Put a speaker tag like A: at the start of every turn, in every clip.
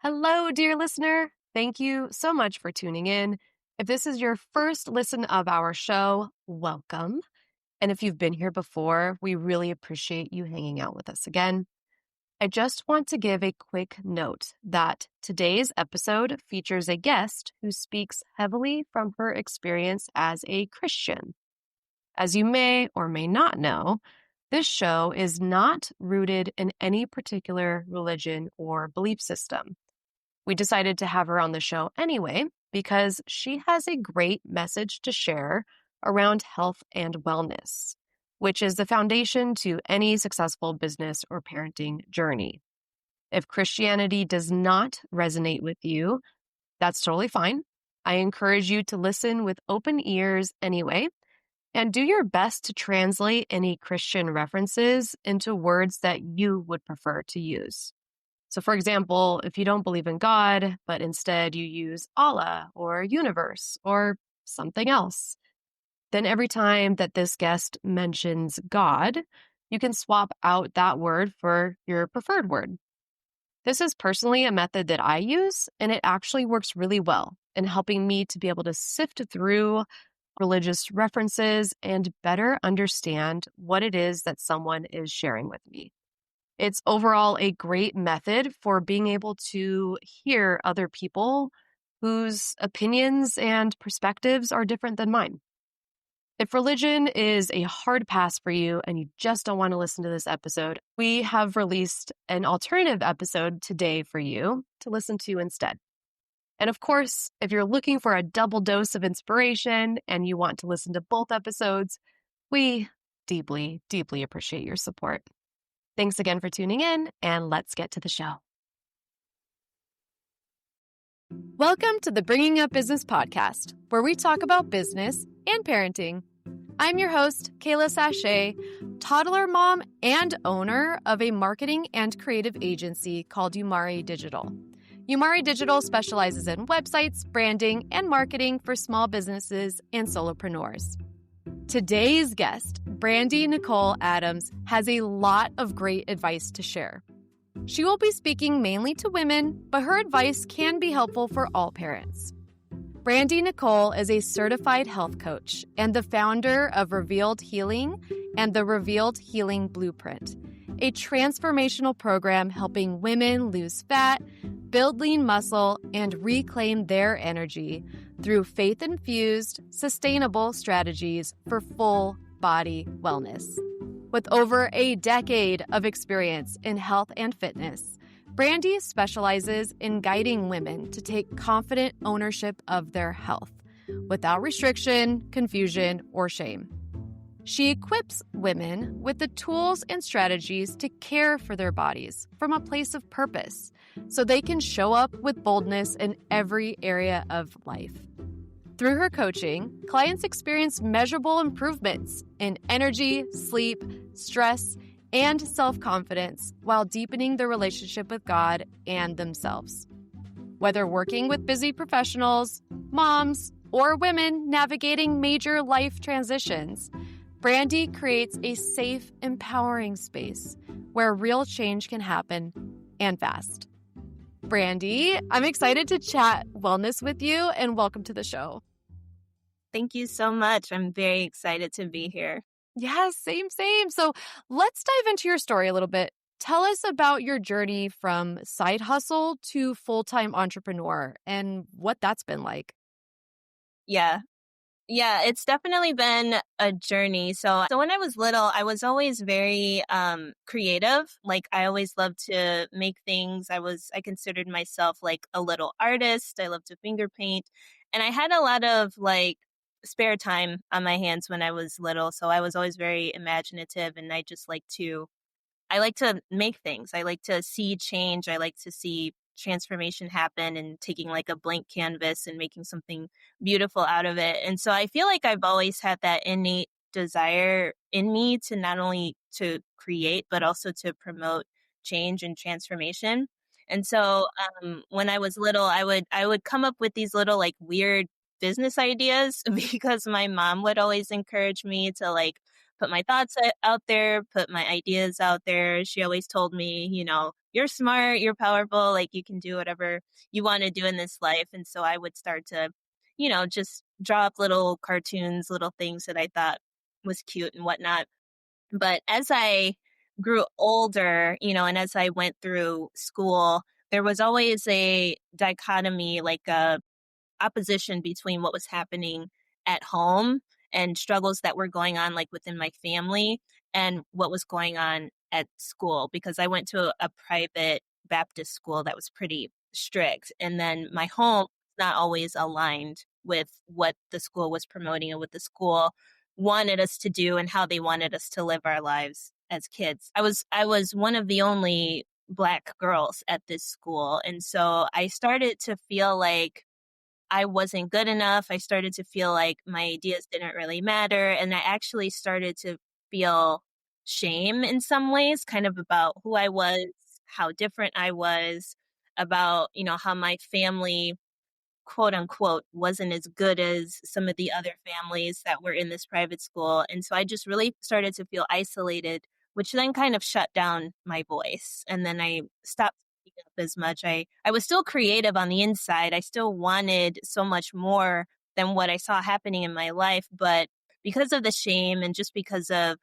A: Hello, dear listener. Thank you so much for tuning in. If this is your first listen of our show, welcome. And if you've been here before, we really appreciate you hanging out with us again. I just want to give a quick note that today's episode features a guest who speaks heavily from her experience as a Christian. As you may or may not know, this show is not rooted in any particular religion or belief system. We decided to have her on the show anyway because she has a great message to share around health and wellness, which is the foundation to any successful business or parenting journey. If Christianity does not resonate with you, that's totally fine. I encourage you to listen with open ears anyway, and do your best to translate any Christian references into words that you would prefer to use. So, for example, if you don't believe in God, but instead you use Allah or universe or something else, then every time that this guest mentions God, you can swap out that word for your preferred word. This is personally a method that I use, and it actually works really well in helping me to be able to sift through religious references and better understand what it is that someone is sharing with me. It's overall a great method for being able to hear other people whose opinions and perspectives are different than mine. If religion is a hard pass for you and you just don't want to listen to this episode, we have released an alternative episode today for you to listen to instead. And of course, if you're looking for a double dose of inspiration and you want to listen to both episodes, we deeply, deeply appreciate your support. Thanks again for tuning in, and let's get to the show. Welcome to the Bringing Up Business podcast, where we talk about business and parenting. I'm your host, Kayla Sachet, toddler mom and owner of a marketing and creative agency called Umari Digital. Umari Digital specializes in websites, branding, and marketing for small businesses and solopreneurs. Today's guest, Brandie Nicole Adams, has a lot of great advice to share. She will be speaking mainly to women, but her advice can be helpful for all parents. Brandie Nicole is a certified health coach and the founder of Revealed Healing and the Revealed Healing Blueprint, a transformational program helping women lose fat, build lean muscle, and reclaim their energy through faith-infused, sustainable strategies for full body wellness. With over a decade of experience in health and fitness, Brandie specializes in guiding women to take confident ownership of their health without restriction, confusion, or shame. She equips women with the tools and strategies to care for their bodies from a place of purpose so they can show up with boldness in every area of life. Through her coaching, clients experience measurable improvements in energy, sleep, stress, and self-confidence while deepening their relationship with God and themselves. Whether working with busy professionals, moms, or women navigating major life transitions, Brandie creates a safe, empowering space where real change can happen and fast. Brandie, I'm excited to chat wellness with you, and welcome to the show.
B: Thank you so much. I'm very excited to be here.
A: Yeah, same. So let's dive into your story a little bit. Tell us about your journey from side hustle to full-time entrepreneur and what that's been like.
B: Yeah, it's definitely been a journey. So when I was little, I was always very creative. Like I always loved to make things. I considered myself like a little artist. I loved to finger paint. And I had a lot of like spare time on my hands when I was little. So I was always very imaginative, and I like to make things. I like to see change. I like to see transformation happen and taking like a blank canvas and making something beautiful out of it. And so I feel like I've always had that innate desire in me to not only to create, but also to promote change and transformation. And so when I was little, I would come up with these little like weird business ideas because my mom would always encourage me to like put my thoughts out there, put my ideas out there. She always told me, you're smart, you're powerful, like you can do whatever you want to do in this life. And so I would start to, just draw up little cartoons, little things that I thought was cute and whatnot. But as I grew older, and as I went through school, there was always a dichotomy, like a opposition between what was happening at home and struggles that were going on like within my family and what was going on at school, because I went to a private Baptist school that was pretty strict, and then my home was not always aligned with what the school was promoting and what the school wanted us to do and how they wanted us to live our lives as kids. I was one of the only Black girls at this school, and so I started to feel like I wasn't good enough. I started to feel like my ideas didn't really matter. And I actually started to feel shame in some ways, kind of about who I was, how different I was, about, how my family, quote unquote, wasn't as good as some of the other families that were in this private school. And so I just really started to feel isolated, which then kind of shut down my voice. And then I stopped speaking up as much. I was still creative on the inside. I still wanted so much more than what I saw happening in my life. But because of the shame and just because of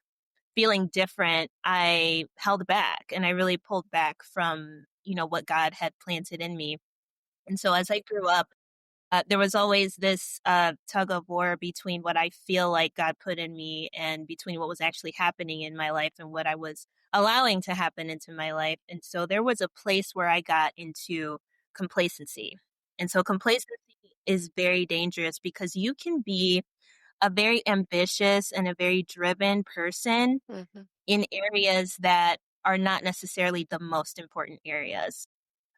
B: feeling different, I held back and I really pulled back from, what God had planted in me. And so as I grew up, there was always this tug of war between what I feel like God put in me and between what was actually happening in my life and what I was allowing to happen into my life. And so there was a place where I got into complacency. And so complacency is very dangerous because you can be a very ambitious and a very driven person
A: Mhm.
B: in areas that are not necessarily the most important areas.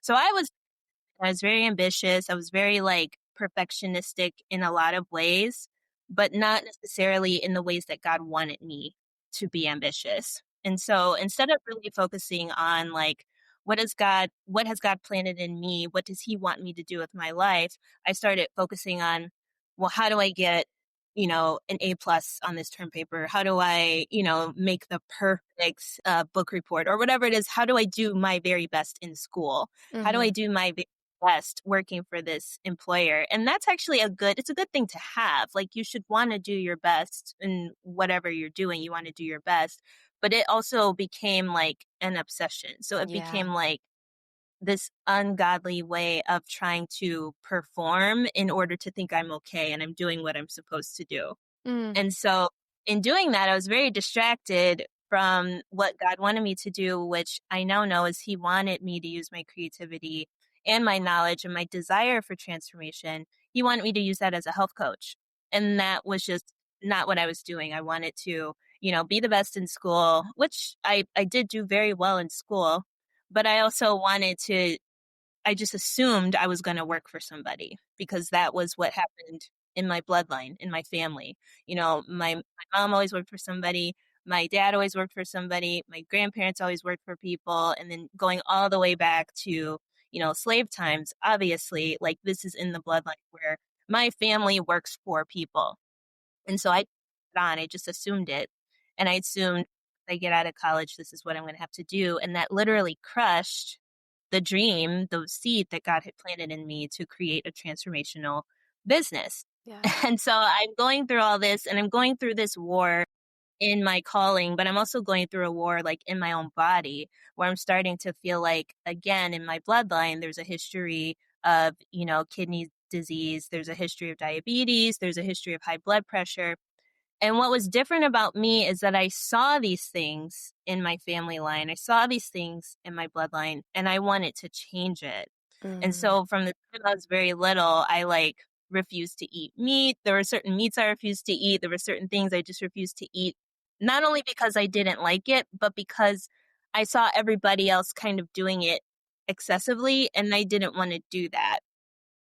B: So I was very ambitious. I was very like perfectionistic in a lot of ways, but not necessarily in the ways that God wanted me to be ambitious. And so instead of really focusing on like, what has God planted in me? What does he want me to do with my life? I started focusing on, well, how do I get, an A plus on this term paper? How do I, make the perfect book report or whatever it is? How do I do my very best in school? How do I
A: Mhm.
B: do my best working for this employer? And that's actually it's a good thing to have. Like you should want to do your best in whatever you're doing. You want to do your best. But it also became like an obsession. So it
A: Yeah.
B: became like this ungodly way of trying to perform in order to think I'm okay and I'm doing what I'm supposed to do.
A: Mm.
B: And so in doing that, I was very distracted from what God wanted me to do, which I now know is he wanted me to use my creativity and my knowledge and my desire for transformation. He wanted me to use that as a health coach. And that was just not what I was doing. I wanted to, be the best in school, which I did do very well in school, but I also wanted to I just assumed I was going to work for somebody because that was what happened in my bloodline, in my family. My mom always worked for somebody. My dad always worked for somebody. My grandparents always worked for people. And then going all the way back to, slave times, obviously, like this is in the bloodline where my family works for people. And so I put it on, I just assumed it. And I assumed if I get out of college, this is what I'm going to have to do. And that literally crushed the dream, the seed that God had planted in me to create a transformational business.
A: Yeah.
B: And so I'm going through all this and I'm going through this war in my calling, but I'm also going through a war like in my own body where I'm starting to feel like, again, in my bloodline, there's a history of, kidney disease, there's a history of diabetes, there's a history of high blood pressure. And what was different about me is that I saw these things in my family line. I saw these things in my bloodline and I wanted to change it. And
A: Mm.
B: so from the time I was very little, I like refused to eat meat. There were certain meats I refused to eat. There were certain things I just refused to eat, not only because I didn't like it, but because I saw everybody else kind of doing it excessively and I didn't want to do that.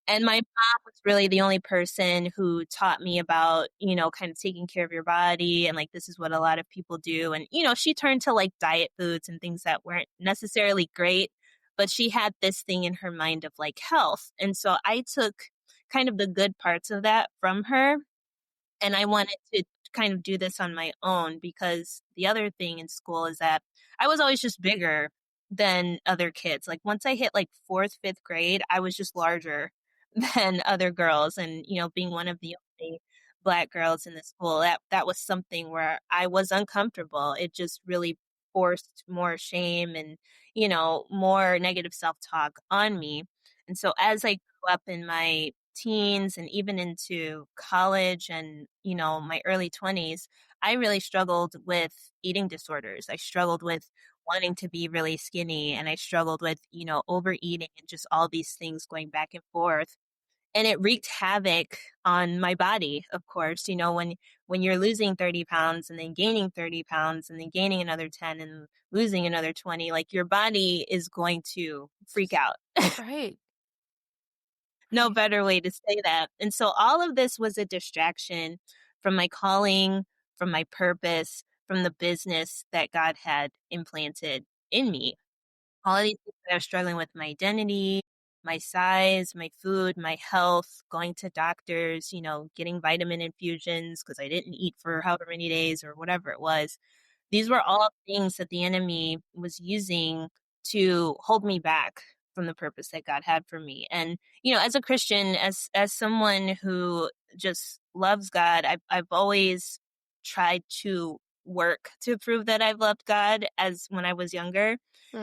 B: And my mom was really the only person who taught me about, kind of taking care of your body and like this is what a lot of people do. And, she turned to like diet foods and things that weren't necessarily great, but she had this thing in her mind of like health. And so I took kind of the good parts of that from her and I wanted to kind of do this on my own, because the other thing in school is that I was always just bigger than other kids. Like once I hit like fourth, fifth grade, I was just larger than other girls. And, being one of the only Black girls in the school, that was something where I was uncomfortable. It just really forced more shame and, more negative self-talk on me. And so as I grew up in my teens and even into college and, my early 20s, I really struggled with eating disorders. I struggled with wanting to be really skinny, and I struggled with, overeating and just all these things going back and forth. And it wreaked havoc on my body, of course. When you're losing 30 pounds and then gaining 30 pounds and then gaining another 10 and losing another 20, like your body is going to freak out.
A: Right.
B: No
A: Right.
B: better way to say that. And so all of this was a distraction from my calling, from my purpose, from the business that God had implanted in me. All of these things that I was struggling with: my identity, my size, my food, my health, going to doctors, getting vitamin infusions because I didn't eat for however many days or whatever it was. These were all things that the enemy was using to hold me back from the purpose that God had for me. And, as a Christian, as someone who just loves God, I've always tried to work to prove that I've loved God as when I was younger.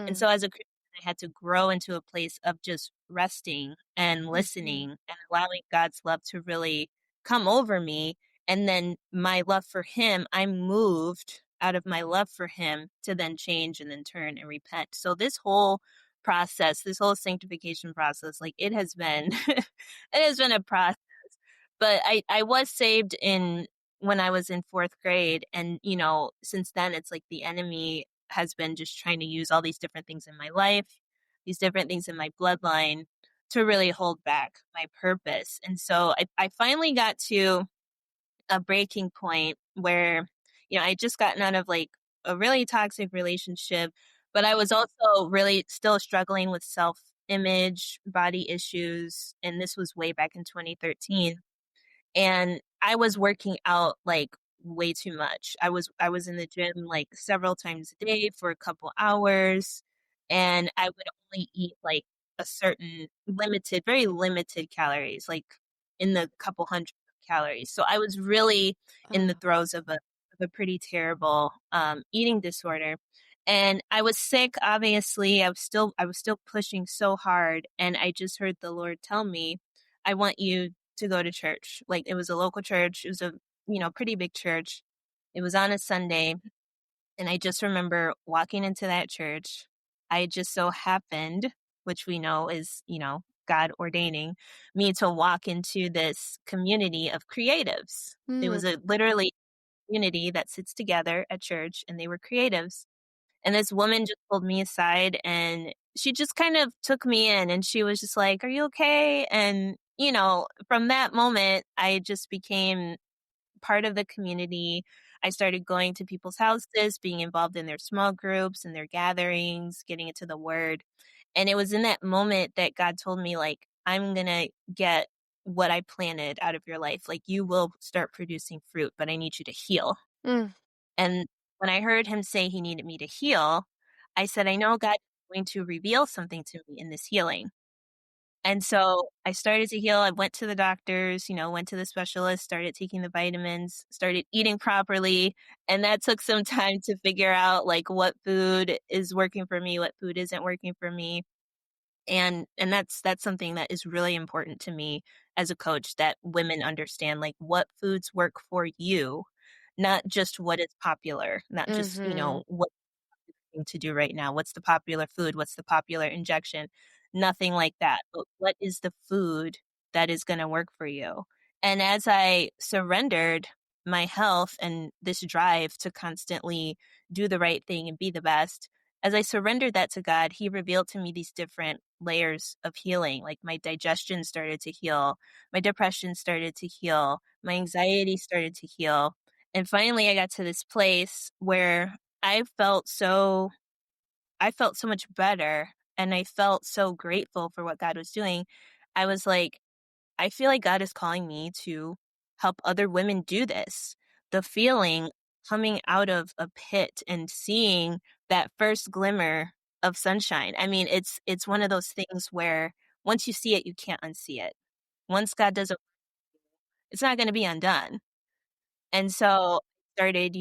B: And
A: Mm.
B: so as a Christian, I had to grow into a place of just resting and
A: Mhm.
B: listening and allowing God's love to really come over me. And then my love for him, I moved out of my love for him to then change and then turn and repent. So this whole process, this whole sanctification process, like it has been, it has been a process. But I was saved in when I was in fourth grade. And, since then it's like the enemy has been just trying to use all these different things in my life, these different things in my bloodline to really hold back my purpose. And so I finally got to a breaking point where, I just gotten out of like a really toxic relationship, but I was also really still struggling with self image, body issues. And this was way back in 2013. And I was working out like way too much. I was in the gym like several times a day for a couple hours, and I would only eat like a certain limited, very limited calories, like in the couple hundred calories. So I was really in the
A: Oh.
B: throes of a pretty terrible eating disorder. And I was sick, obviously. I was still pushing so hard, and I just heard the Lord tell me, I want you to go to church. Like it was a local church. It was a, pretty big church. It was on a Sunday. And I just remember walking into that church. I just so happened, which we know is, God ordaining me to walk into this community of creatives. It
A: Mm.
B: was a literally community that sits together at church, and they were creatives. And this woman just pulled me aside, and she just kind of took me in, and she was just like, "Are you okay?" And, from that moment, I just became part of the community. I started going to people's houses, being involved in their small groups and their gatherings, getting into the word. And it was in that moment that God told me, like, I'm going to get what I planted out of your life. Like, you will start producing fruit, but I need you to heal.
A: Mm.
B: And when I heard him say he needed me to heal, I said, I know God is going to reveal something to me in this healing. And so I started to heal. I went to the doctors, went to the specialist, started taking the vitamins, started eating properly. And that took some time to figure out like what food is working for me, what food isn't working for me. And that's something that is really important to me as a coach, that women understand like what foods work for you, not just what is popular, not just,
A: Mhm.
B: what thing to do right now. What's the popular food? What's the popular injection? Nothing like that. But what is the food that is going to work for you? And as I surrendered my health and this drive to constantly do the right thing and be the best, as I surrendered that to God, He revealed to me these different layers of healing. Like my digestion started to heal, my depression started to heal, my anxiety started to heal. And finally, I got to this place where I felt so I felt so much better, and I felt so grateful for what God was doing. I was like, I feel like God is calling me to help other women do this. the feeling coming out of a pit and seeing that first glimmer of sunshine. I mean, it's one of those things where once you see it, you can't unsee it. Once God does it, it's not going to be undone. And so I started,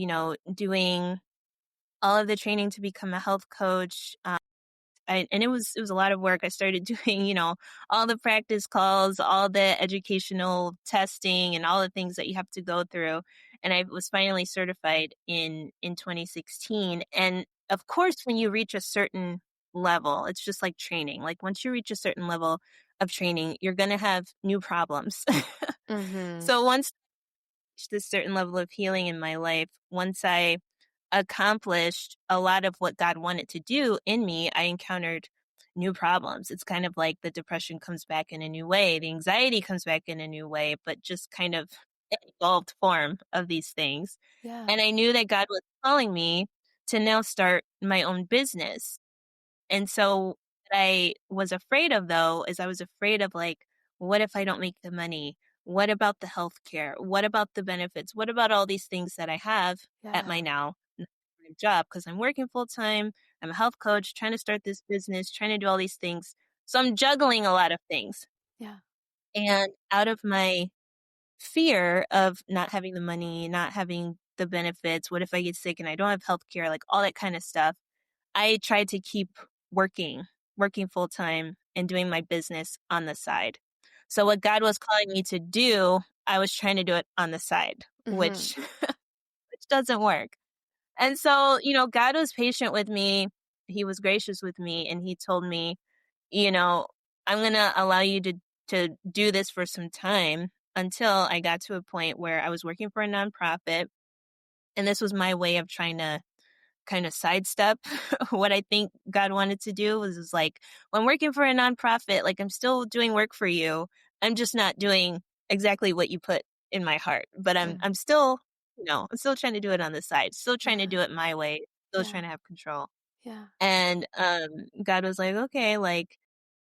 B: doing all of the training to become a health coach. And it was a lot of work. I started doing, all the practice calls, all the educational testing, and all the things that you have to go through. And I was finally certified in 2016. And of course, when you reach a certain level, it's just like training. Like once you reach a certain level of training, you're going to have new problems.
A: Mhm.
B: So once I reached this certain level of healing in my life, once I accomplished a lot of what God wanted to do in me, I encountered new problems. It's kind of like the depression comes back in a new way, the anxiety comes back in a new way, but just kind of an evolved form of these things.
A: Yeah.
B: And I knew that God was calling me to now start my own business. And so what I was afraid of though is I was afraid of like, what if I don't make the money? What about the healthcare? What about the benefits? What about all these things that I have at my
A: Yeah.
B: now job? Because I'm working full time. I'm a health coach, trying to start this business, trying to do all these things. So I'm juggling a lot of things.
A: Yeah.
B: And out of my fear of not having the money, not having the benefits, what if I get sick and I don't have healthcare, like all that kind of stuff, I tried to keep working, working full time and doing my business on the side. So what God was calling me to do, I was trying to do it on the side,
A: Mhm.
B: which which doesn't work. And so, God was patient with me. He was gracious with me and he told me, you know, I'm going to allow you to do this for some time until I got to a point where I was working for a nonprofit, and this was my way of trying to kind of sidestep what I think God wanted to do was like, when I'm working for a nonprofit, like I'm still doing work for you. I'm just not doing exactly what you put in my heart, but I'm
A: Yeah.
B: I'm still, I'm still trying to do it on the side, still trying to
A: Yeah.
B: do it my way, still
A: Yeah.
B: trying to have control.
A: Yeah.
B: And God was like, okay, like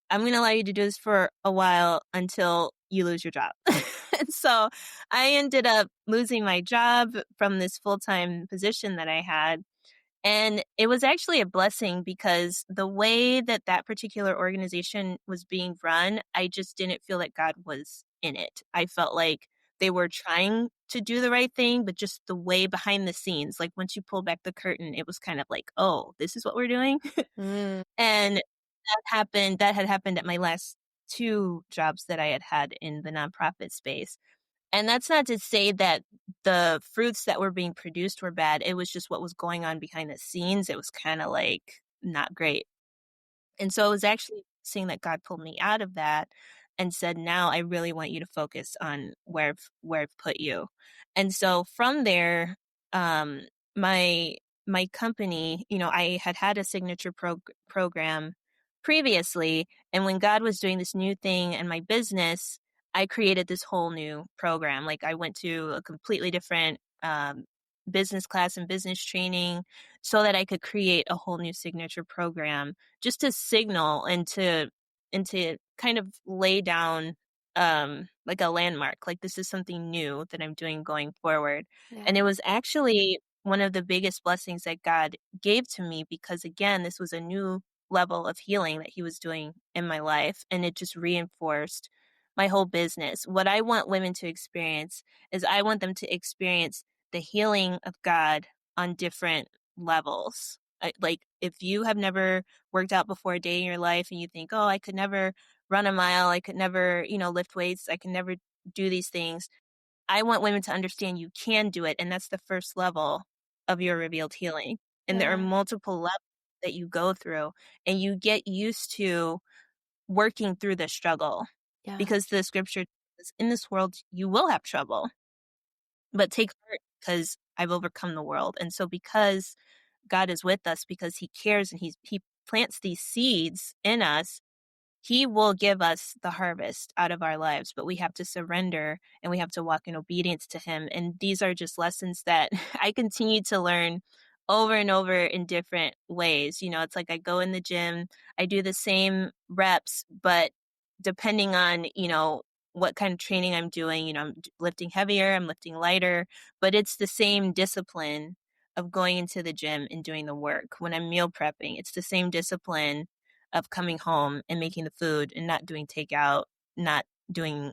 B: I'm going to allow you to do this for a while until you lose your job. And so I ended up losing my job from this full-time position that I had, and it was actually a blessing because the way that that particular organization was being run, I just didn't feel that God was in it. I felt like they were trying to do the right thing, but just the way behind the scenes, like once you pull back the curtain, it was kind of like, oh, this is what we're doing.
A: Mm.
B: And that had happened at my last two jobs that I had had in the nonprofit space. And that's not to say that the fruits that were being produced were bad. It was just what was going on behind the scenes. It was kind of like not great. And so it was actually seeing that God pulled me out of that and said, now I really want you to focus on where I've put you. And so from there, um, my my company, I had a signature program previously, and when God was doing this new thing in my business, I created this whole new program. Like I went to a completely different business class and business training so that I could create a whole new signature program just to signal and to kind of lay down like a landmark, like this is something new that I'm doing going forward. And it
A: Yeah.
B: was actually one of the biggest blessings that God gave to me because again, this was a new level of healing that he was doing in my life, and it just reinforced my whole business. What I want women to experience is I want them to experience the healing of God on different levels. Like if you have never worked out before a day in your life and you think, oh, I could never run a mile, I could never, lift weights, I can never do these things. I want women to understand you can do it. And that's the first level of your revealed healing. And there are
A: Yeah.
B: multiple levels that you go through, and you get used to working through the struggle
A: Yeah.
B: because the scripture says, in this world, you will have trouble, but take heart because I've overcome the world. And so because God is with us, because he cares and he plants these seeds in us, he will give us the harvest out of our lives, but we have to surrender and we have to walk in obedience to him. And these are just lessons that I continue to learn over and over in different ways. It's like I go in the gym, I do the same reps, but depending on, what kind of training I'm doing. I'm lifting heavier, I'm lifting lighter, but it's the same discipline of going into the gym and doing the work. When I'm meal prepping, it's the same discipline of coming home and making the food and not doing takeout, not doing,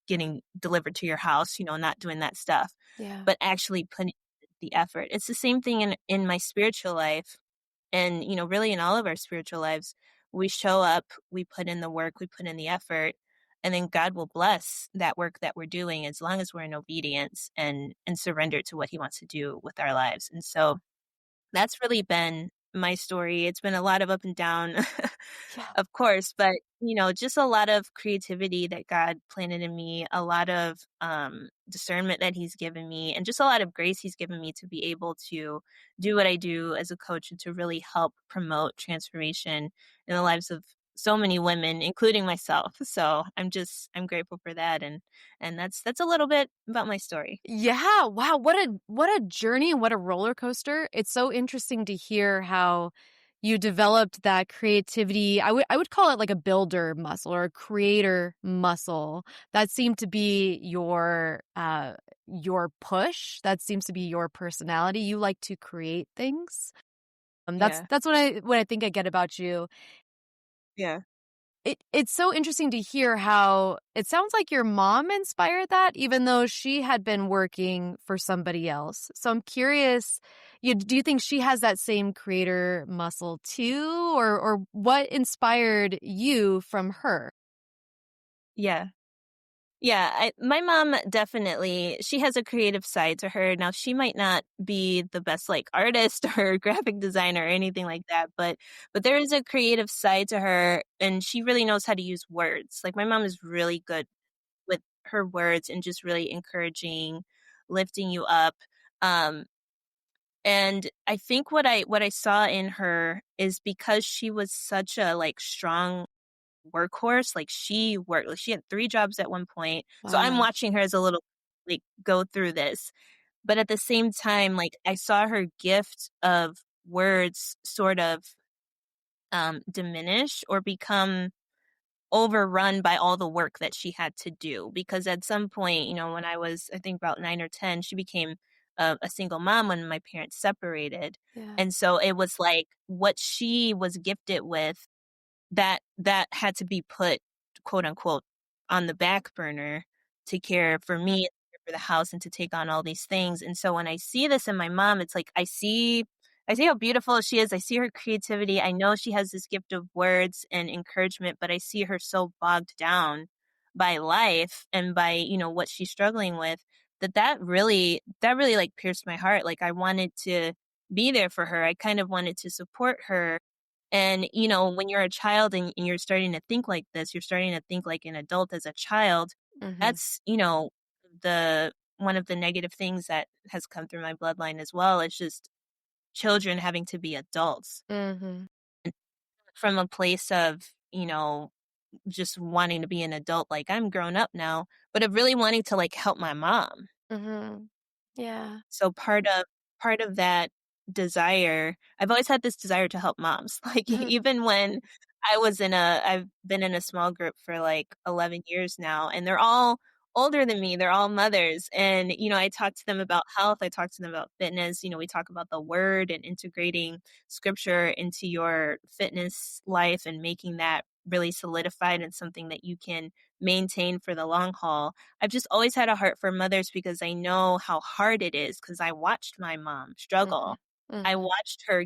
B: getting delivered to your house, not doing that stuff,
A: Yeah.
B: but actually putting the effort. It's the same thing in my spiritual life and, really in all of our spiritual lives. We show up, we put in the work, we put in the effort, and then God will bless that work that we're doing as long as we're in obedience and surrender to what he wants to do with our lives. And so that's really been my story. It's been a lot of up and down,
A: Yeah.
B: of course, but, just a lot of creativity that God planted in me, a lot of discernment that he's given me, and just a lot of grace he's given me to be able to do what I do as a coach and to really help promote transformation in the lives of so many women, including myself. So I'm grateful for that. And that's a little bit about my story.
A: Yeah, wow, what a journey and what a roller coaster. It's so interesting to hear how you developed that creativity. I would call it like a builder muscle or a creator muscle. That seemed to be your push. That seems to be your personality. You like to create things. That's
B: Yeah.
A: that's what I think I get about you.
B: Yeah.
A: It's so interesting to hear how it sounds like your mom inspired that even though she had been working for somebody else. So I'm curious, do you think she has that same creator muscle too, or what inspired you from her?
B: Yeah. Yeah, my mom definitely she has a creative side to her. Now she might not be the best like artist or graphic designer or anything like that, but there is a creative side to her and she really knows how to use words. Like my mom is really good with her words and just really encouraging, lifting you up. Um and I think what I saw in her is because she was such a like strong workhorse, like, she had 3 jobs at one point, so I'm
A: Wow.
B: watching her as a little like, go through this, but at the same time, like, I saw her gift of words sort of, diminish or become overrun by all the work that she had to do, because at some point, when I was, I think, about 9 or 10, she became a single mom when my parents separated,
A: Yeah.
B: and so it was like what she was gifted with that had to be put, quote, unquote, "on the back burner" to care for me, care for the house, and to take on all these things, and so when I see this in my mom, it's like I see how beautiful she is, I see her creativity, I know she has this gift of words and encouragement, but I see her so bogged down by life and by, what she's struggling with, that really, like, pierced my heart, like, I wanted to be there for her, I kind of wanted to support her, and, when you're a child and you're starting to think like this, you're starting to think like an adult as a child,
A: Mhm.
B: that's, the one of the negative things that has come through my bloodline as well. It's just children having to be adults
A: Mhm.
B: from a place of, just wanting to be an adult, like I'm grown up now, but of really wanting to like help my mom.
A: Mhm. Yeah.
B: So part of that desire, I've always had this desire to help moms. Like
A: Mhm.
B: even when I've been in a small group for like 11 years now and they're all older than me. They're all mothers and I talk to them about health, I talk to them about fitness, we talk about the word and integrating scripture into your fitness life and making that really solidified and something that you can maintain for the long haul. I've just always had a heart for mothers because I know how hard it is because I watched my mom
A: Mhm.
B: struggle. I
A: Mhm.
B: watched her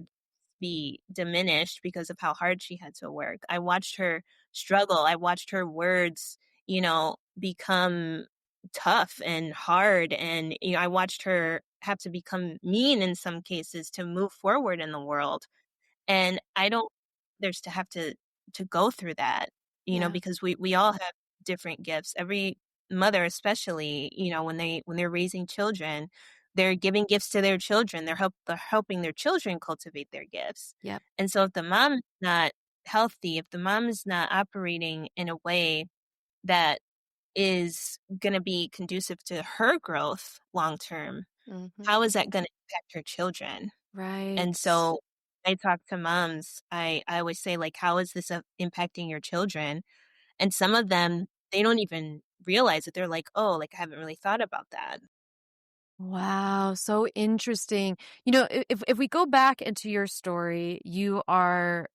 B: be diminished because of how hard she had to work. I watched her struggle. I watched her words, become tough and hard. And, I watched her have to become mean in some cases to move forward in the world. And I don't there's to have to go through that,
A: Yeah.
B: because we all have different gifts. Every mother especially, when they're raising children, they're giving gifts to their children. They're helping their children cultivate their gifts.
A: Yep.
B: And so if the mom is not healthy, if the mom is not operating in a way that is going to be conducive to her growth long term,
A: Mhm.
B: how is that going to impact her children? And
A: Right.
B: so I talk to moms, I always say, like, "How is this, impacting your children?" And some of them, they don't even realize it. They're like, "Oh, like, I haven't really thought about that."
A: Wow, so interesting. If we go back into your story, you are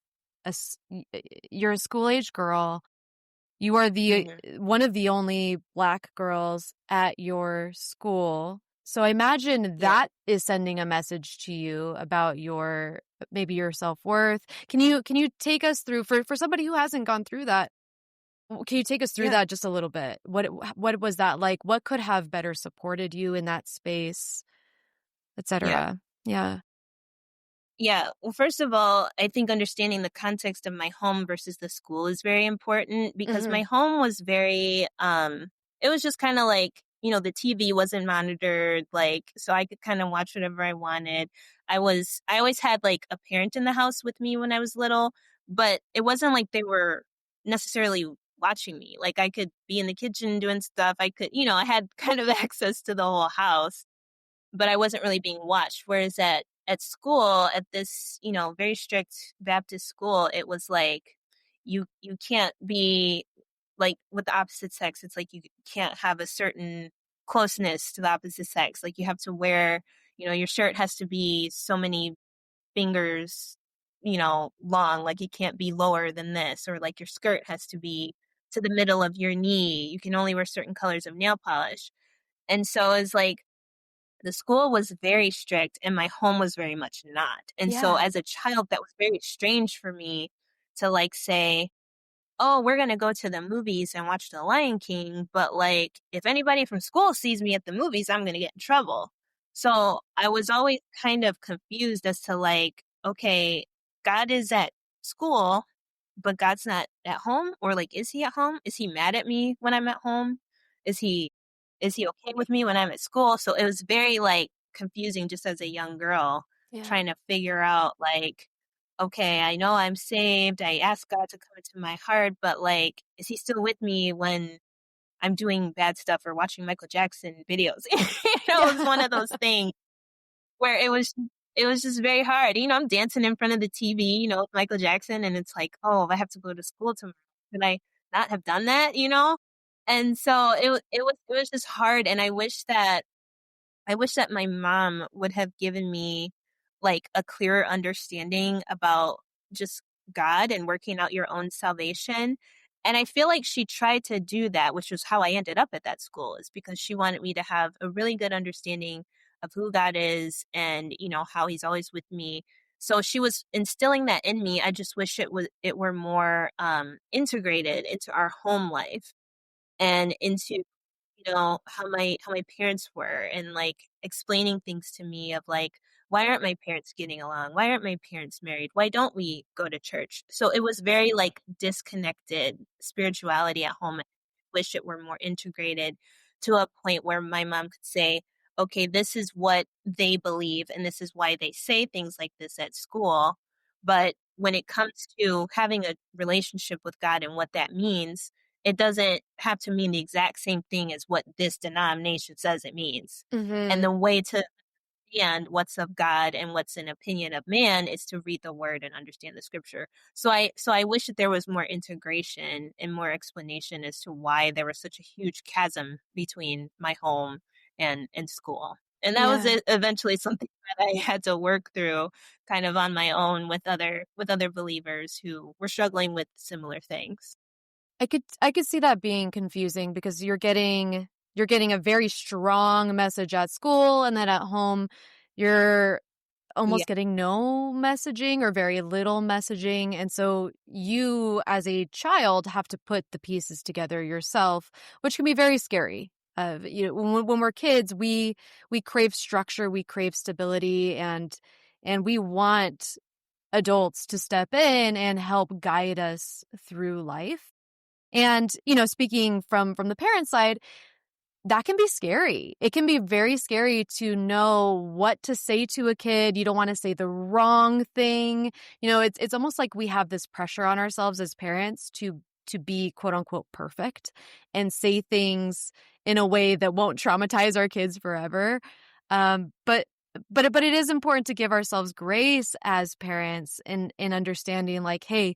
A: you're a school-age girl. You are the
B: Mhm.
A: one of the only Black girls at your school. So I imagine
B: Yeah.
A: that is sending a message to you about maybe your self-worth. Can you take us through for somebody who hasn't gone through that? Can you take us through
B: Yeah.
A: that just a little bit? What was that like? What could have better supported you in that space,
B: Yeah.
A: etc.? Yeah.
B: Yeah. Well, first of all, I think understanding the context of my home versus the school is very important because my
A: Mhm.
B: home was very it was just kind of like, the TV wasn't monitored, like, so I could kind of watch whatever I wanted. I always had like a parent in the house with me when I was little, but it wasn't like they were necessarily watching me. Like I could be in the kitchen doing stuff. I could, I had kind of access to the whole house, but I wasn't really being watched. Whereas at school, at this, very strict Baptist school, it was like you can't be like with the opposite sex. It's like you can't have a certain closeness to the opposite sex. Like you have to wear, your shirt has to be so many fingers, long. Like it can't be lower than this, or like your skirt has to be to the middle of your knee. You can only wear certain colors of nail polish. And so it's like the school was very strict and my home was very much not. And so
A: Yeah.
B: as a child, that was very strange for me to like say, "Oh, we're going to go to the movies and watch The Lion King, but like if anybody from school sees me at the movies, I'm going to get in trouble." So I was always kind of confused as to like, okay, God is at school, but God's not at home, or like is he at home? Is he mad at me when I'm at home? Is he is he okay with me when I'm at school? So it was very like confusing just as a young girl
A: Yeah.
B: trying to figure out like, okay, I know I'm saved. I asked God to come into my heart, but like is he still with me when I'm doing bad stuff or watching Michael Jackson videos? It was one of those things where it was just very hard. I'm dancing in front of the TV, with Michael Jackson, and it's like, "Oh, if I have to go to school tomorrow, could I not have done that?" And so it was just hard, and I wish that my mom would have given me like a clearer understanding about just God and working out your own salvation. And I feel like she tried to do that, which was how I ended up at that school, is because she wanted me to have a really good understanding of who God is and, how he's always with me. So she was instilling that in me. I just wish it were more integrated into our home life and into how my parents were, and like explaining things to me of like, why aren't my parents getting along, why aren't my parents married, why don't we go to church? So it was very like disconnected spirituality at home. I wish it were more integrated to a point where my mom could say, okay, this is what they believe and this is why they say things like this at school, but when it comes to having a relationship with God and what that means, it doesn't have to mean the exact same thing as what this denomination says it means. And
A: Mhm.
B: the way to understand what's of God and what's an opinion of man is to read the word and understand the scripture. So I wish that there was more integration and more explanation as to why there was such a huge chasm between my home and school. And that was
A: Yeah.
B: eventually something that I had to work through kind of on my own with other believers who were struggling with similar things.
A: I could see that being confusing because you're getting a very strong message at school, and then at home you're
B: Yeah.
A: almost getting no messaging or very little messaging, and so you as a child have to put the pieces together yourself, which can be very scary. When we're kids, we crave structure, we crave stability, and we want adults to step in and help guide us through life. And, speaking from the parent side, that can be scary. It can be very scary to know what to say to a kid. You don't want to say the wrong thing. It's almost like we have this pressure on ourselves as parents to be quote unquote perfect and say things in a way that won't traumatize our kids forever. But it is important to give ourselves grace as parents in understanding like, hey,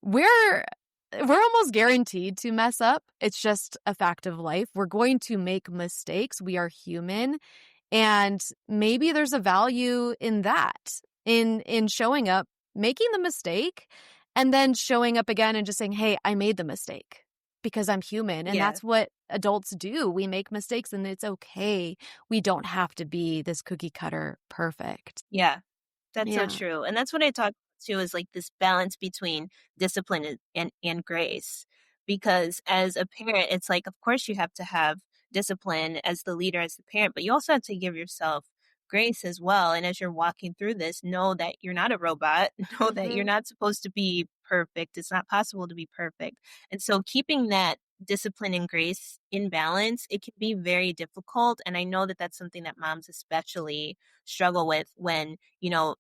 A: we're we're almost guaranteed to mess up. It's just a fact of life. We're going to make mistakes. We are human. And maybe there's a value in that, in showing up, making the mistake, and then showing up again and just saying, hey, I made the mistake because I'm human. And
B: Yeah.
A: that's what adults do. We make mistakes and it's okay. We don't have to be this cookie cutter perfect.
B: Yeah. That's so
A: Yeah.
B: true. And that's what I talk to is like this balance between discipline and grace. Because as a parent, it's like, of course, you have to have discipline as the leader, as the parent, but you also have to give yourself grace as well. And as you're walking through this, know that you're not a robot, know that you're
A: Mm-hmm.
B: not supposed to be perfect. It's not possible to be perfect. And so keeping that discipline and grace in balance, it can be very difficult. And I know that that's something that moms especially struggle with when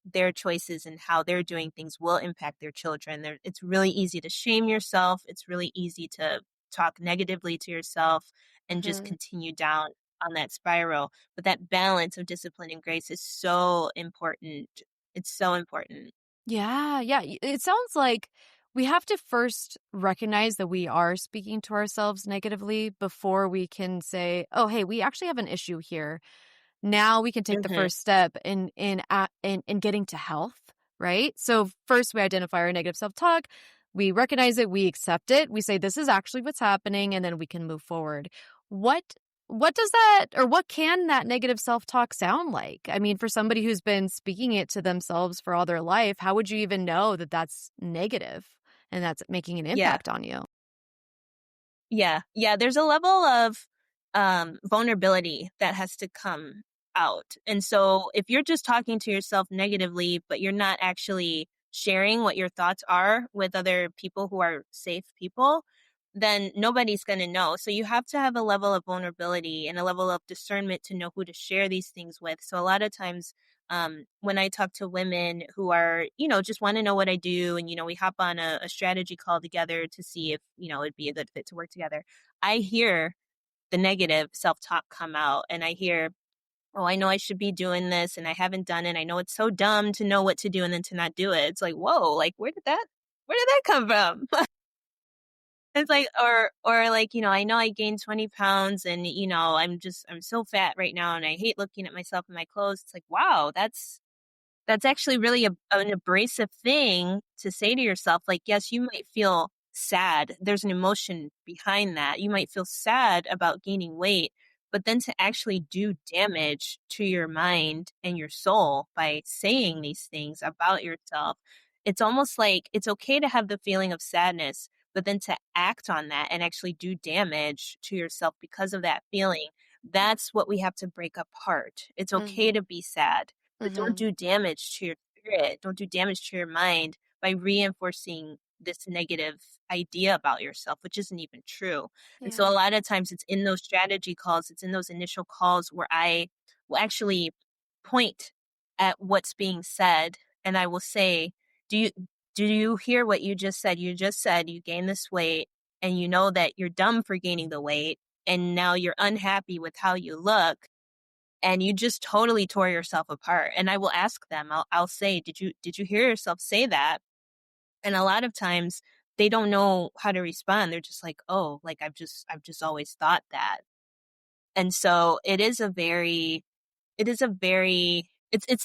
B: their choices and how they're doing things will impact their children. It's really easy to shame yourself. It's really easy to talk negatively to yourself and just
A: Mm-hmm.
B: continue down on that spiral. But that balance of discipline and grace is so important. It's so important.
A: Yeah, yeah. It sounds like we have to first recognize that we are speaking to ourselves negatively before we can say, "Oh, hey, we actually have an issue here." Now we can take the
B: Hmm.
A: first step in getting to health, right? So first we identify our negative self-talk, we recognize it, we accept it, we say this is actually what's happening, and then we can move forward. What what does that or what can that negative self-talk sound like? I mean, for somebody who's been speaking it to themselves for all their life, how would you even know that that's negative and that's making an
B: Yeah.
A: impact on you?
B: Yeah. Yeah. There's a level of vulnerability that has to come out. And so if you're just talking to yourself negatively, but you're not actually sharing what your thoughts are with other people who are safe people, then nobody's going to know. So you have to have a level of vulnerability and a level of discernment to know who to share these things with. So a lot of times, when I talk to women who are, just want to know what I do, and, we hop on a strategy call together to see if, it'd be a good fit to work together. I hear the negative self-talk come out and I hear, oh, I know I should be doing this and I haven't done it. I know it's so dumb to know what to do and then to not do it. It's like, whoa, like where did that come from? It's like, or like, I know I gained 20 pounds and, I'm so fat right now and I hate looking at myself in my clothes. It's like, wow, that's actually really an abrasive thing to say to yourself. Like, yes, you might feel sad. There's an emotion behind that. You might feel sad about gaining weight, but then to actually do damage to your mind and your soul by saying these things about yourself, it's almost like it's okay to have the feeling of sadness, but then to act on that and actually do damage to yourself because of that feeling. That's what we have to break apart. It's okay
A: Mhm.
B: to be sad, but don't
A: Mhm.
B: do damage to your spirit. Don't do damage to your mind by reinforcing this negative idea about yourself, which isn't even true. And so
A: Yeah.
B: a lot of times it's in those strategy calls, it's in those initial calls where I will actually point at what's being said and I will say, do you hear what you just said? You just said you gained this weight and you know that you're dumb for gaining the weight and now you're unhappy with how you look and you just totally tore yourself apart. And I will ask them, I'll say, did you hear yourself say that? And a lot of times they don't know how to respond. They're just like, oh, like I've just always thought that. And so it's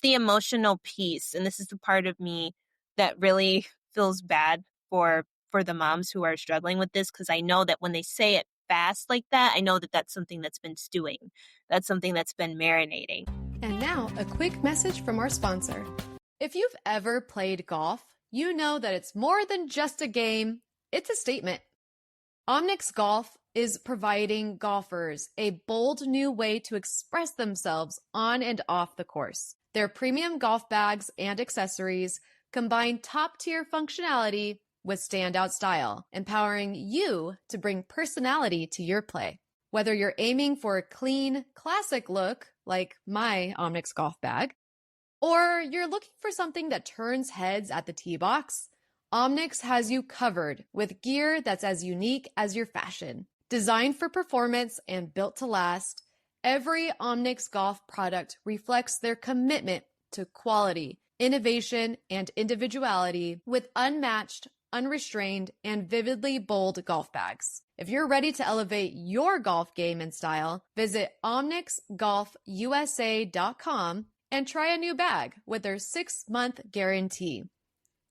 B: the emotional piece. And this is the part of me that really feels bad for the moms who are struggling with this, because I know that when they say it fast like that, I know that that's something that's been stewing. That's something that's been marinating.
A: And now, a quick message from our sponsor. If you've ever played golf, you know that it's more than just a game, it's a statement. Omnix Golf is providing golfers a bold new way to express themselves on and off the course. Their premium golf bags and accessories combine top-tier functionality with standout style, empowering you to bring personality to your play. Whether you're aiming for a clean, classic look, like my Omnix golf bag, or you're looking for something that turns heads at the tee box, Omnix has you covered with gear that's as unique as your fashion. Designed for performance and built to last, every Omnix golf product reflects their commitment to quality, innovation, and individuality with unmatched
C: unrestrained, and vividly bold golf bags. If you're ready to elevate your golf game and style, visit onyxgolfusa.com and try a new bag with their 6-month guarantee.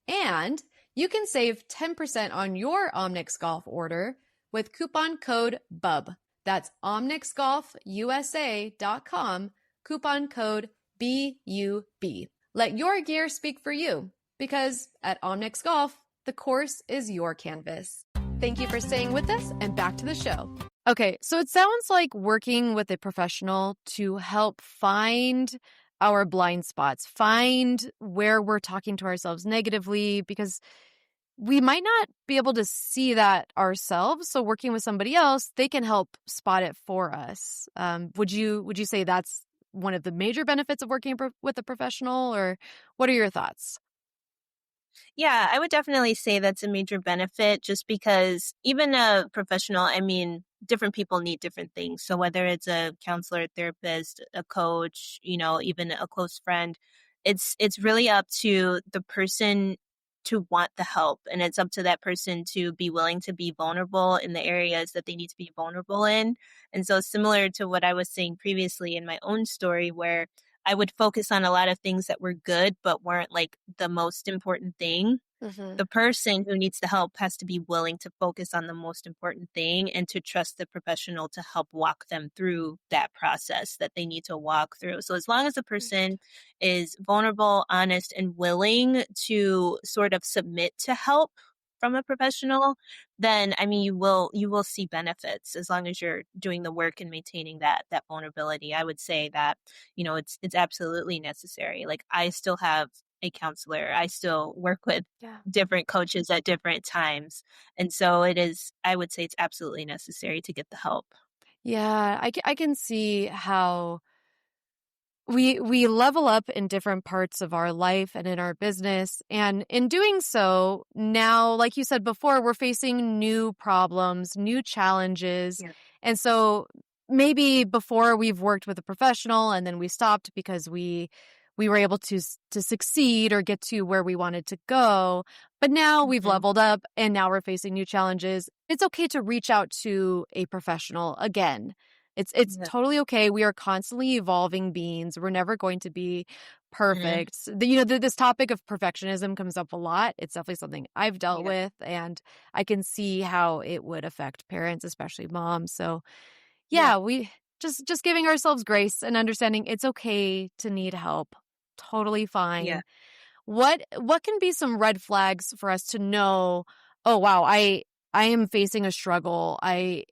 C: And you can save 10% on your Omnix Golf order with coupon code BUB. That's onyxgolfusa.com, coupon code BUB. Let your gear speak for you, because at Omnix Golf, the course is your canvas. Thank you for staying with us, and back to the show.
A: Okay, so it sounds like working with a professional to help find our blind spots, find where we're talking to ourselves negatively, because we might not be able to see that ourselves. So working with somebody else, they can help spot it for us. Would you say that's one of the major benefits of working with a professional, or what are your thoughts?
B: Yeah, I would definitely say that's a major benefit just because even a professional, I mean, different people need different things. So whether it's a counselor, therapist, a coach, even a close friend, it's really up to the person to want the help, and it's up to that person to be willing to be vulnerable in the areas that they need to be vulnerable in. And so similar to what I was saying previously in my own story, where I would focus on a lot of things that were good, but weren't like the most important thing.
A: Mm-hmm.
B: The person who needs the help has to be willing to focus on the most important thing and to trust the professional to help walk them through that process that they need to walk through. So as long as the person is vulnerable, honest, and willing to sort of submit to help from a professional, then I mean you will see benefits as long as you're doing the work and maintaining that vulnerability. I would say that, it's absolutely necessary. Like I still have a counselor. I still work with
A: Yeah.
B: different coaches at different times. And so I would say it's absolutely necessary to get the help.
A: Yeah, I can see how we level up in different parts of our life and in our business. And in doing so, now, like you said before, we're facing new problems, new challenges.
B: Yeah.
A: And so maybe before we've worked with a professional and then we stopped because we were able to succeed or get to where we wanted to go. But now we've
B: Hmm.
A: leveled up and now we're facing new challenges. It's okay to reach out to a professional again. It's
B: Yeah.
A: totally okay. We are constantly evolving beings. We're never going to be
B: Hmm.
A: perfect. This topic of perfectionism comes up a lot. It's definitely something I've dealt
B: Yeah.
A: with, and I can see how it would affect parents, especially moms. So,
B: Yeah.
A: yeah, we just giving ourselves grace and understanding it's okay to need help. Totally
B: Yeah.
A: fine. What can be some red flags for us to know, oh wow, I am facing a struggle. I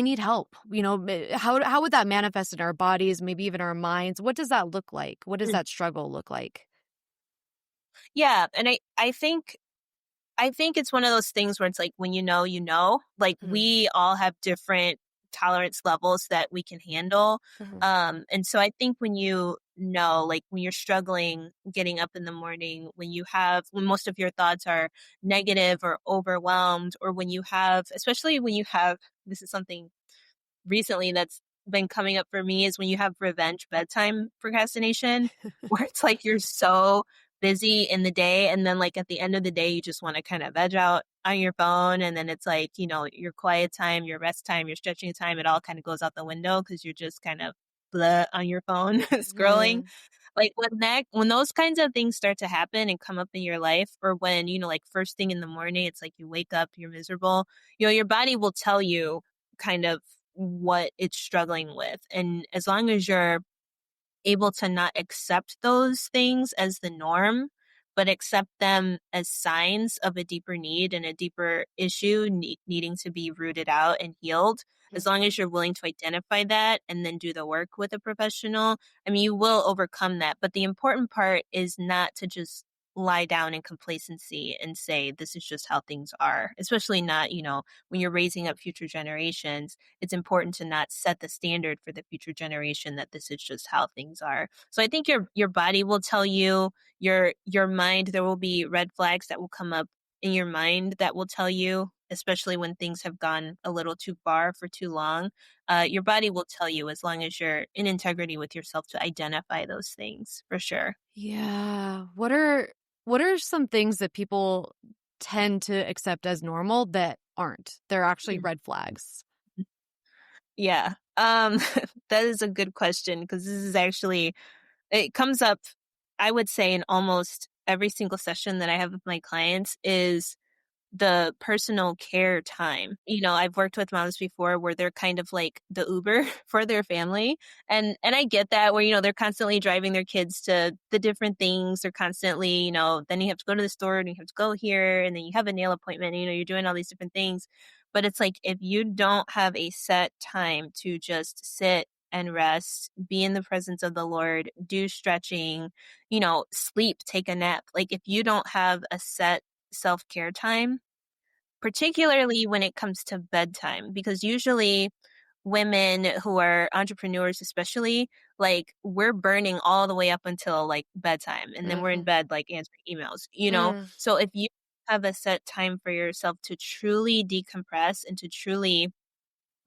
A: need help. How would that manifest in our bodies, maybe even our minds? What does that look like? What does
B: Mm.
A: that struggle look like?
B: Yeah. And I think it's one of those things where it's like when like
A: Mhm,
B: we all have different tolerance levels that we can handle.
A: mhm,
B: And so I think when like when you're struggling getting up in the morning, when most of your thoughts are negative or overwhelmed, or especially when you have, this is something recently that's been coming up for me, is when you have revenge bedtime procrastination, where it's like you're so busy in the day, and then like at the end of the day you just want to kind of veg out on your phone, and then it's like, your quiet time, your rest time, your stretching time, it all kind of goes out the window because you're just kind of blah on your phone scrolling.
A: mhm,
B: Like when those kinds of things start to happen and come up in your life, or when, like first thing in the morning, it's like you wake up, you're miserable, your body will tell you kind of what it's struggling with. And as long as you're able to not accept those things as the norm, but accept them as signs of a deeper need and a deeper issue needing to be rooted out and healed. As long as you're willing to identify that and then do the work with a professional, I mean, you will overcome that. But the important part is not to just lie down in complacency and say, this is just how things are, especially not, when you're raising up future generations. It's important to not set the standard for the future generation that this is just how things are. So I think your body will tell you, your mind, there will be red flags that will come up in your mind that will tell you, especially when things have gone a little too far for too long. Your body will tell you, as long as you're in integrity with yourself, to identify those things for sure.
A: yeah. What are some things that people tend to accept as normal that aren't. They're actually red flags.
B: Yeah. That is a good question, because this is actually, it comes up, I would say, in almost every single session that I have with my clients, is the personal care time. I've worked with moms before where they're kind of like the Uber for their family. And I get that, where, they're constantly driving their kids to the different things. They're constantly, then you have to go to the store and you have to go here and then you have a nail appointment, you're doing all these different things. But it's like, if you don't have a set time to just sit and rest, be in the presence of the Lord, do stretching, sleep, take a nap. Like, if you don't have a set self-care time, particularly when it comes to bedtime, because usually women who are entrepreneurs, especially, like, we're burning all the way up until like bedtime, and then we're in bed like answering emails. So if you have a set time for yourself to truly decompress and to truly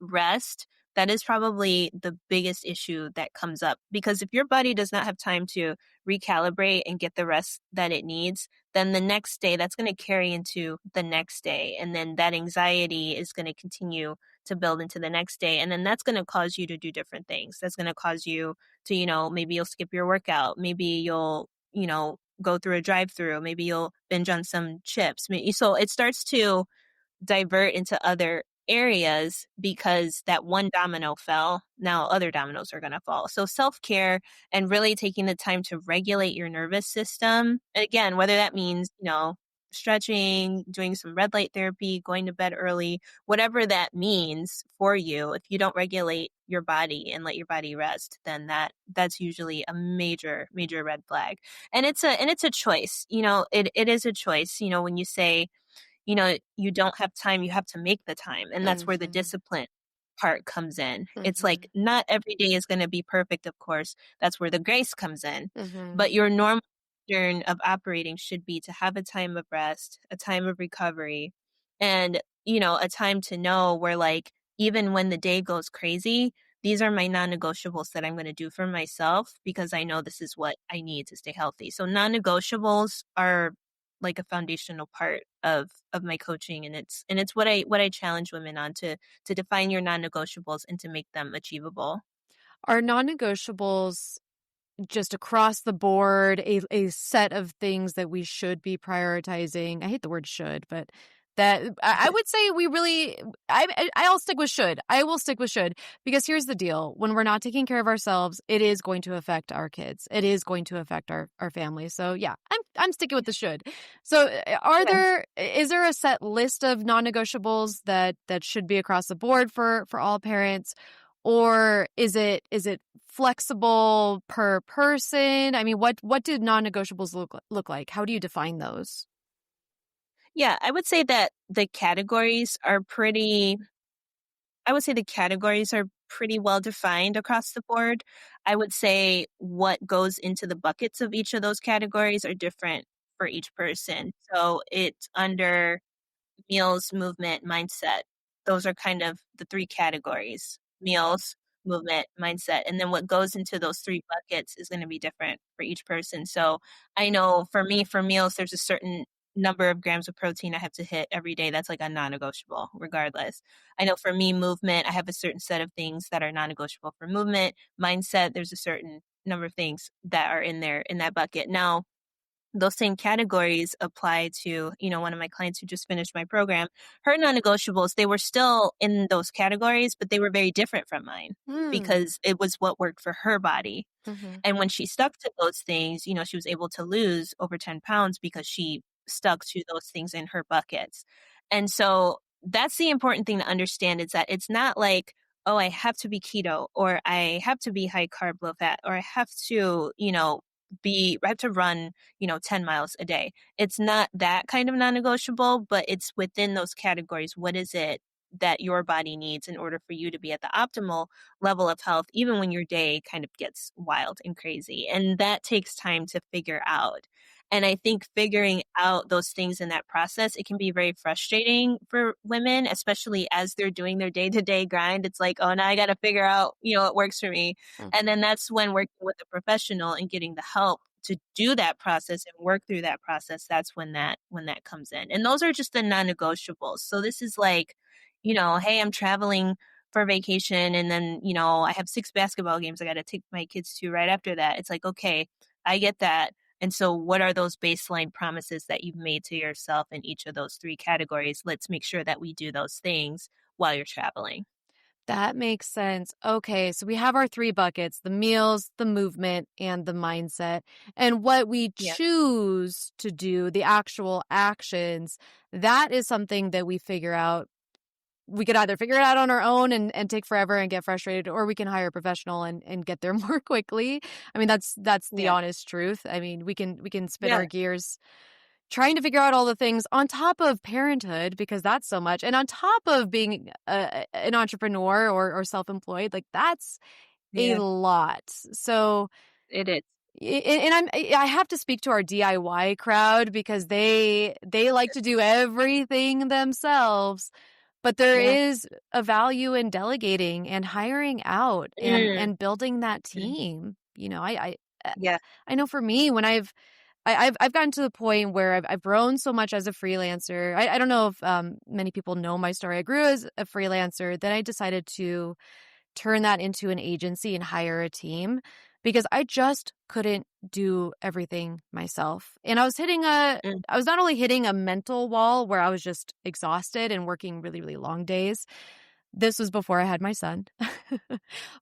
B: rest, that is probably the biggest issue that comes up. Because if your body does not have time to recalibrate and get the rest that it needs, then the next day, that's going to carry into the next day. And then that anxiety is going to continue to build into the next day. And then that's going to cause you to do different things. That's going to cause you to, maybe you'll skip your workout. Maybe you'll, go through a drive-through. Maybe you'll binge on some chips. So it starts to divert into other areas, because that one domino fell. Now other dominoes are going to fall. So self-care and really taking the time to regulate your nervous system. Again, whether that means, stretching, doing some red light therapy, going to bed early, whatever that means for you, if you don't regulate your body and let your body rest, then that's usually a major, major red flag. And it's a choice. It is a choice. When you say, you don't have time, you have to make the time. And that's where the discipline part comes in. It's like, not every day is going to be perfect, of course. That's where the grace comes in. But your normal pattern of operating should be to have a time of rest, a time of recovery, and, a time to know where, like, even when the day goes crazy, these are my non-negotiables that I'm going to do for myself, because I know this is what I need to stay healthy. So non-negotiables are like a foundational part of my coaching, and it's what I challenge women on, to define your non-negotiables and to make them achievable.
A: Are non-negotiables just across the board a set of things that we should be prioritizing? I hate the word should, but that I would say we really, I'll stick with should. I will stick with should, because here's the deal. When we're not taking care of ourselves, it is going to affect our kids. It is going to affect our family. So yeah, I'm sticking with the should. So is there a set list of non-negotiables that should be across the board for all parents? Or is it flexible per person? I mean, what do non-negotiables look like? How do you define those?
B: Yeah, I would say that the categories are pretty well defined across the board. I would say what goes into the buckets of each of those categories are different for each person. So it's under meals, movement, mindset. Those are kind of the three categories: meals, movement, mindset. And then what goes into those three buckets is going to be different for each person. So I know for me, for meals, there's a certain number of grams of protein I have to hit every day. That's like a non-negotiable regardless. I know for me, movement, I have a certain set of things that are non-negotiable for movement. Mindset, there's a certain number of things that are in there in that bucket. Now, those same categories apply to, one of my clients who just finished my program. Her non-negotiables, they were still in those categories, but they were very different from mine, because it was what worked for her body. And when she stuck to those things, she was able to lose over 10 pounds because she stuck to those things in her buckets. And so that's the important thing to understand, is that it's not like, oh, I have to be keto, or I have to be high carb, low fat, or I have to, I have to run, 10 miles a day. It's not that kind of non-negotiable, but it's within those categories. What is it that your body needs in order for you to be at the optimal level of health, even when your day kind of gets wild and crazy? And that takes time to figure out. And I think figuring out those things in that process, it can be very frustrating for women, especially as they're doing their day-to-day grind. It's like, oh, now I got to figure out, what works for me. And then that's when working with a professional and getting the help to do that process and work through that process, that's when that comes in. And those are just the non-negotiables. So this is like, hey, I'm traveling for vacation and then, I have 6 basketball games I got to take my kids to right after that. It's like, okay, I get that. And so what are those baseline promises that you've made to yourself in each of those 3 categories? Let's make sure that we do those things while you're traveling.
A: That makes sense. Okay, so we have our 3 buckets, the meals, the movement, and the mindset. And what we
B: Yeah.
A: choose to do, the actual actions, that is something that we figure out. We could either figure it out on our own and take forever and get frustrated, or we can hire a professional and get there more quickly. I mean, that's the
B: Yeah.
A: honest truth. I mean, we can spin
B: Yeah.
A: our gears trying to figure out all the things on top of parenthood, because that's so much, and on top of being an entrepreneur or self-employed, like that's a
B: Yeah.
A: lot. So
B: It is.
A: and I have to speak to our DIY crowd because they like to do everything themselves, but there
B: Yeah.
A: is a value in delegating and hiring out
B: Mm.
A: and building that
B: Mm.
A: team. Uh,
B: Yeah.
A: I know for me, when I've gotten to the point where I've grown so much as a freelancer. I don't know if many people know my story. I grew as a freelancer, then I decided to turn that into an agency and hire a team because I just couldn't do everything myself. And
B: Mm.
A: I was not only hitting a mental wall where I was just exhausted and working really, really long days. This was before I had my son.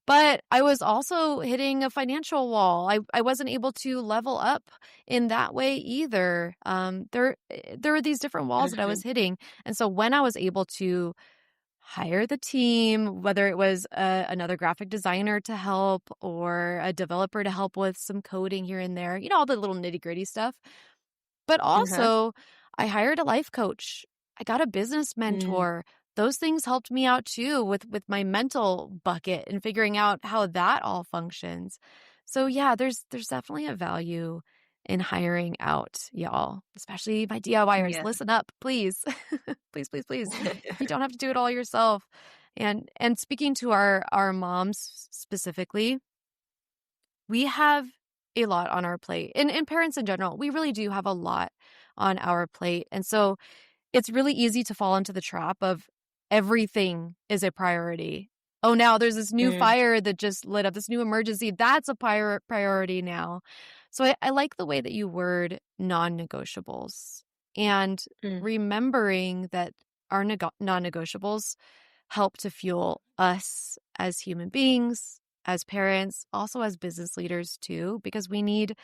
A: But I was also hitting a financial wall. I wasn't able to level up in that way either. There were these different walls that I
B: Mhm.
A: was hitting. And so when I was able to hire the team, whether it was another graphic designer to help or a developer to help with some coding here and there, all the little nitty gritty stuff. But
B: Uh-huh.
A: also, I hired a life coach. I got a business
B: Mm.
A: mentor. Those things helped me out too with my mental bucket and figuring out how that all functions. So yeah, there's definitely a value in hiring out, y'all, especially my DIYers.
B: Yeah.
A: Listen up, please. Please, please, please. You don't have to do it all yourself. And speaking to our moms specifically, we have a lot on our plate. And parents in general, we really do have a lot on our plate. And so it's really easy to fall into the trap of everything is a priority. Oh, now there's this new
B: Mm.
A: fire that just lit up, this new emergency. That's a priority now. So I like the way that you word non-negotiables and
B: Mm.
A: remembering that our non-negotiables help to fuel us as human beings, as parents, also as business leaders too, because we need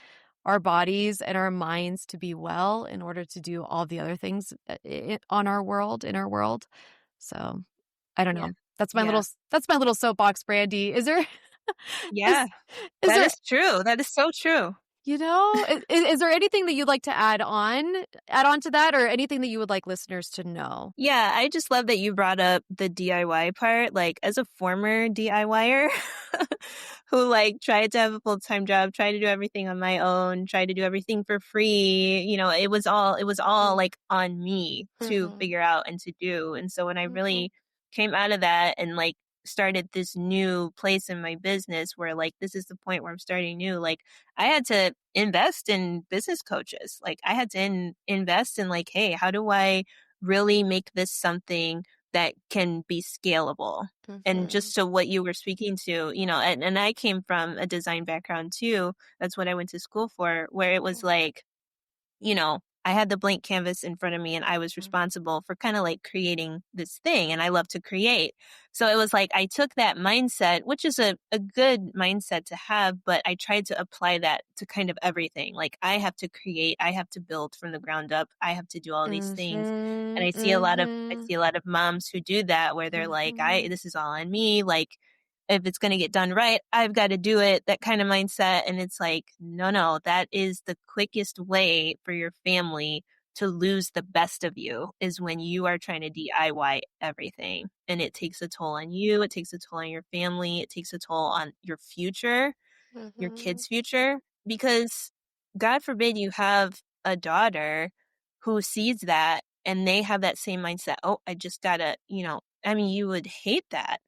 A: our bodies and our minds to be well in order to do all the other things in our world. So I don't
B: Yeah.
A: know.
B: Yeah.
A: That's my little soapbox, Brandy. Is there
B: Yeah.
A: is is
B: That
A: there
B: is true. That is so true.
A: is there anything that you'd like to add on to that, or anything that you would like listeners to know?
B: Yeah, I just love that you brought up the DIY part. Like, as a former DIYer who like tried to have a full-time job, tried to do everything on my own, tried to do everything for free, it was all like on me to
A: Mm-hmm.
B: figure out and to do. And so when I
A: Mm-hmm.
B: really came out of that and like started this new place in my business where like this is the point where I'm starting new, like I had to invest in business coaches. Like I had to invest in like, hey, how do I really make this something that can be scalable? And
A: Mm-hmm.
B: just to what you were speaking to, and I came from a design background too. That's what I went to school for, where it was like, I had the blank canvas in front of me and I was responsible for kind of like creating this thing. And I love to create. So it was like I took that mindset, which is a good mindset to have, but I tried to apply that to kind of everything. Like I have to create, I have to build from the ground up, I have to do all these things. And
A: Mm-hmm.
B: I
A: Mm-hmm.
B: see a lot of moms who do that where they're like,
A: Mm-hmm.
B: this is all on me. Like if it's going to get done right, I've got to do it, that kind of mindset. And it's like, no, that is the quickest way for your family to lose the best of you is when you are trying to DIY everything. And it takes a toll on you. It takes a toll on your family. It takes a toll on your future, your
A: Mm-hmm.
B: kids' future, because God forbid you have a daughter who sees that and they have that same mindset, oh, I just gotta, I mean, you would hate that.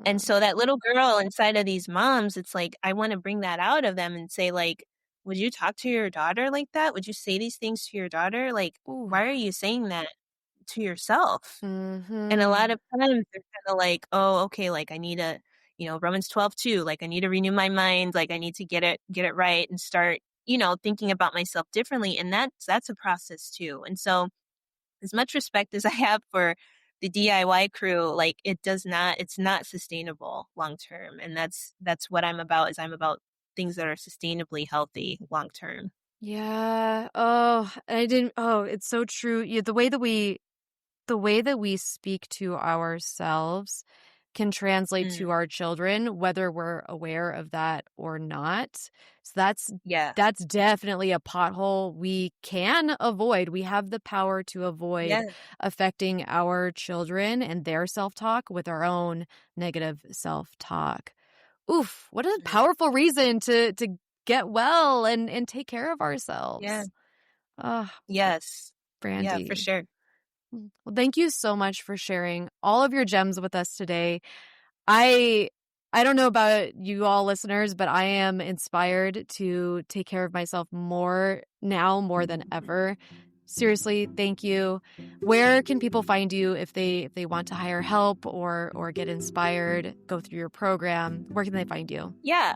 B: And so that little girl inside of these moms, it's like, I want to bring that out of them and say, like, would you talk to your daughter like that? Would you say these things to your daughter? Like,
A: Ooh.
B: why are you saying that to yourself?
A: Mm-hmm.
B: And a lot of times they're kind of like, oh, okay, like I need a, Romans 12:2, like I need to renew my mind, like I need to get it right and start, thinking about myself differently. And that's a process too. And so as much respect as I have for the DIY crew, like it's not sustainable long term. And that's what I'm about, is I'm about things that are sustainably healthy long term.
A: Yeah. It's so true. Yeah, the way that we speak to ourselves can translate to our children, whether we're aware of that or not. So that's definitely a pothole we can avoid. We have the power to avoid affecting our children and their self-talk with our own negative self-talk. Oof, what a powerful reason to get well and take care of ourselves.
B: Yeah.
A: Oh,
B: Yes.
A: Brandie.
B: Yeah, for sure.
A: Well, thank you so much for sharing all of your gems with us today. I don't know about you all listeners, but I am inspired to take care of myself more now, more than ever. Seriously, thank you. Where can people find you if they want to hire help or get inspired, go through your program? Where can they find you?
B: Yeah,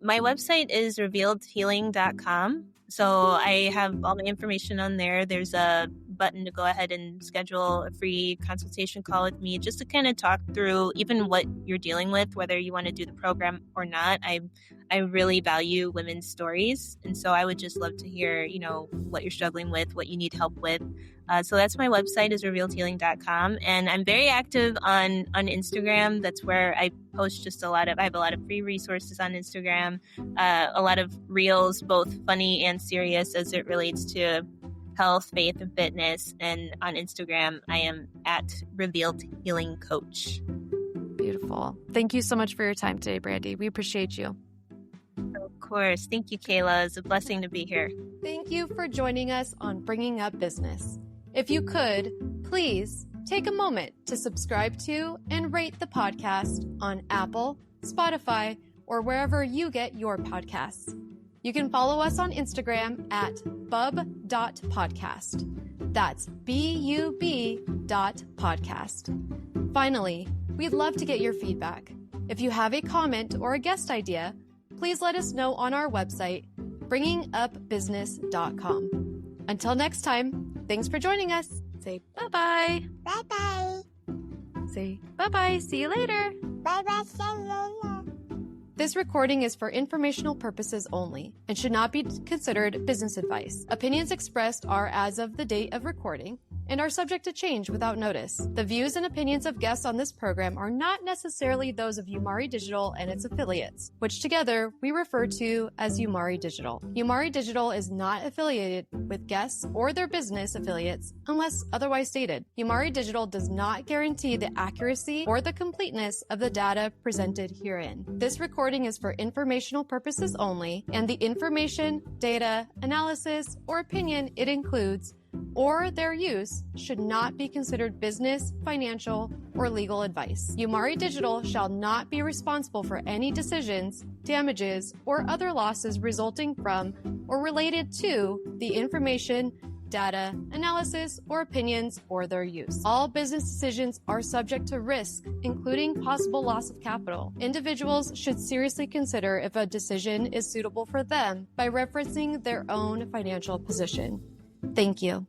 B: my website is revealedhealing.com. So I have all my information on there. There's a button to go ahead and schedule a free consultation call with me just to kind of talk through even what you're dealing with, whether you want to do the program or not. I really value women's stories. And so I would just love to hear, what you're struggling with, what you need help with. So that's my website, is revealedhealing.com. And I'm very active on Instagram. That's where I post I have a lot of free resources on Instagram, a lot of reels, both funny and serious as it relates to health, faith, and fitness. And on Instagram, I am at Revealed Healing Coach.
A: Beautiful. Thank you so much for your time today, Brandie. We appreciate you.
B: Of course. Thank you, Kayla. It's a blessing to be here.
C: Thank you for joining us on Bringing Up Business. If you could, please take a moment to subscribe to and rate the podcast on Apple, Spotify, or wherever you get your podcasts. You can follow us on Instagram at bub.podcast. That's BUB.podcast. Finally, we'd love to get your feedback. If you have a comment or a guest idea, please let us know on our website, bringingupbusiness.com. Until next time, thanks for joining us. Say bye-bye.
D: Bye-bye.
C: Say bye-bye. See you later.
D: Bye-bye. See you later.
C: This recording is for informational purposes only and should not be considered business advice. Opinions expressed are as of the date of recording and are subject to change without notice. The views and opinions of guests on this program are not necessarily those of Umari Digital and its affiliates, which together we refer to as Umari Digital. Umari Digital is not affiliated with guests or their business affiliates unless otherwise stated. Umari Digital does not guarantee the accuracy or the completeness of the data presented herein. This recording is for informational purposes only, and the information, data, analysis, or opinion it includes or their use should not be considered business, financial, or legal advice. Umari Digital shall not be responsible for any decisions, damages, or other losses resulting from or related to the information, data, analysis, or opinions or their use. All business decisions are subject to risk, including possible loss of capital. Individuals should seriously consider if a decision is suitable for them by referencing their own financial position. Thank you.